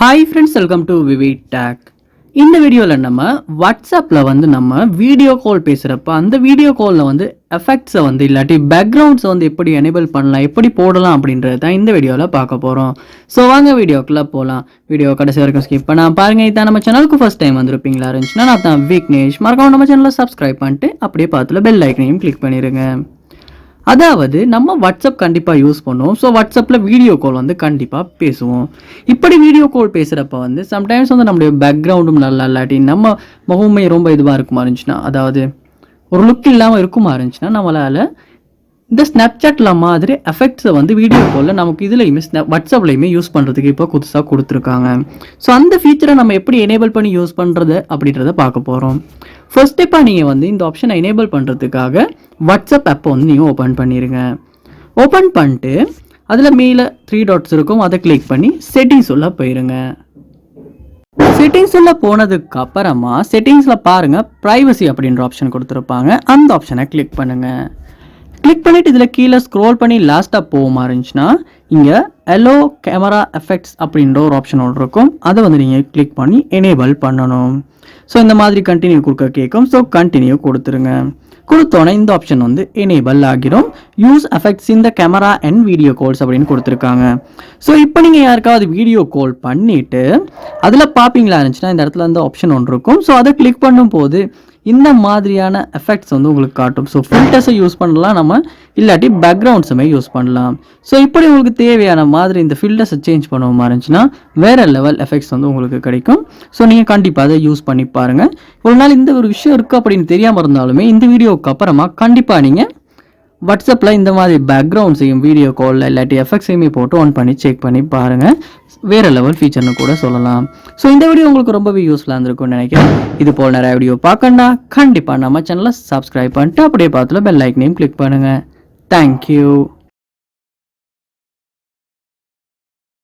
Hi friends, welcome to விவி டேக். இந்த வீடியோவில் நம்ம வாட்ஸ்அப்பில் நம்ம வீடியோ கால் பேசுகிறப்ப அந்த வீடியோ காலில் எஃபெக்ட்ஸை இல்லாட்டி பேக்ரவுண்ட்ஸை எப்படி எனேபிள் பண்ணலாம், எப்படி போடலாம் அப்படின்றது தான் இந்த வீடியோவில் பார்க்க போகிறோம். ஸோ வாங்க வீடியோக்குள்ளே போகலாம். வீடியோ கடைசி வரைக்கும் ஸ்கிப் பண்ணால் பாருங்கள். இதான் நம்ம சேனலுக்கு ஃபஸ்ட் டைம் வந்திருப்பீங்களா இருந்துச்சுன்னா நான் தான் விக்னேஷ். மறக்காம நம்ம சேனலை சப்ஸ்கிரைப் பண்ணிட்டு அப்படியே பார்த்துல பெல் ஐக்கனையும் கிளிக் பண்ணிடுங்க. அதாவது நம்ம வாட்ஸ்அப் கண்டிப்பாக யூஸ் பண்ணுவோம். ஸோ வாட்ஸ்அப்பில் வீடியோ கால் கண்டிப்பாக பேசுவோம். இப்படி வீடியோ கால் பேசுகிறப்ப சம்டைம்ஸ் நம்மளுடைய பேக்ரவுண்டும் நல்லா இல்லாட்டி நம்ம முகமே ரொம்ப இதுவாக இருக்குமா இருந்துச்சுன்னா, அதாவது ஒரு லுக் இல்லாமல் இருக்குமா இருந்துச்சுன்னா, நம்மளால் இந்த ஸ்னாப்சாட்டில் மாதிரி எஃபெக்ட்ஸை வீடியோ காலில் நமக்கு இதுலையுமே வாட்ஸ்அப்லையுமே யூஸ் பண்ணுறதுக்கு இப்போ புதுசாக கொடுத்துருக்காங்க. ஸோ அந்த ஃபீச்சரை நம்ம எப்படி எனேபிள் பண்ணி யூஸ் பண்ணுறது அப்படின்றத பார்க்க போகிறோம். ஃபர்ஸ்ட் ஸ்டெப்பாக நீங்கள் இந்த ஆப்ஷனை எனேபிள் பண்ணுறதுக்காக வாட்ஸ்அப் ஆப்பை நீங்கள் ஓப்பன் பண்ணிடுங்க. ஓப்பன் பண்ணிட்டு அதில் மேலே 3 டாட்ஸ் இருக்கும், அதை கிளிக் பண்ணி செட்டிங்ஸ் உள்ள போயிருங்க. செட்டிங்ஸ் உள்ள போனதுக்கு அப்புறமா செட்டிங்ஸில் பாருங்கள், ப்ரைவசி அப்படின்ற ஆப்ஷன் கொடுத்துருப்பாங்க. அந்த ஆப்ஷனை கிளிக் பண்ணுங்கள். கிளிக் பண்ணிவிட்டு இதில் கீழே ஸ்க்ரோல் பண்ணி லாஸ்ட்டாக போகுமா இருந்துச்சுன்னா இங்கே எலோ கேமரா எஃபெக்ட்ஸ் அப்படின்ற ஒரு ஆப்ஷன் ஒன்று இருக்கும். அதை நீங்கள் கிளிக் பண்ணி எனேபிள் பண்ணணும். ஸோ இந்த மாதிரி கண்டினியூ கொடுக்க கேட்கும். ஸோ கண்டினியூ கொடுத்துருங்க. கொடுத்தோன்னே இந்த ஆப்ஷன் எனேபிள் ஆகிரும். யூஸ் எஃபெக்ட்ஸ் இந்த கேமரா அண்ட் வீடியோ கால்ஸ் அப்படின்னு கொடுத்துருக்காங்க. ஸோ இப்போ நீங்கள் யாருக்காவது வீடியோ கால் பண்ணிவிட்டு அதில் பார்ப்பீங்களா இருந்துச்சுன்னா இந்த இடத்துல அந்த ஆப்ஷன் ஒன்று இருக்கும். ஸோ அதை கிளிக் பண்ணும்போது இந்த மாதிரியான எஃபெக்ட்ஸ் உங்களுக்கு காட்டும். ஸோ ஃபில்டர்ஸை யூஸ் பண்ணலாம் நம்ம, இல்லாட்டி பேக்ரவுண்ட்ஸுமே யூஸ் பண்ணலாம். ஸோ இப்படி உங்களுக்கு தேவையான மாதிரி இந்த ஃபில்டர்ஸை சேஞ்ச் பண்ணுற மாதிரி இருந்துச்சுன்னா வேறு லெவல் எஃபெக்ட்ஸ் உங்களுக்கு கிடைக்கும். ஸோ நீங்கள் கண்டிப்பாக அதை யூஸ் பண்ணி பாருங்கள். ஒரு நாள் இந்த ஒரு விஷயம் இருக்குது அப்படின்னு தெரியாமல் இருந்தாலுமே இந்த வீடியோவுக்கு அப்புறமா கண்டிப்பாக நீங்கள் வாட்ஸ்அப்பில் இந்த மாதிரி பேக்ரவுண்ட்ஸையும் வீடியோ காலில் இல்லாட்டி எஃபெக்ட்ஸையுமே போட்டு ஆன் பண்ணி செக் பண்ணி பாருங்கள். வேறு லெவல் ஃபீச்சர்னு கூட சொல்லலாம். ஸோ இந்த வீடியோ உங்களுக்கு ரொம்பவே யூஸ்ஃபுல்லாக இருந்திருக்கும்னு நினைக்கிறேன். இது போல் நிறைய வீடியோ பார்க்கணுன்னா கண்டிப்பாக நம்ம சேனலை சப்ஸ்கிரைப் பண்ணிட்டு அப்படியே பார்த்துல பெல் ஐக்கனையும் கிளிக் பண்ணுங்கள். தேங்க்யூ.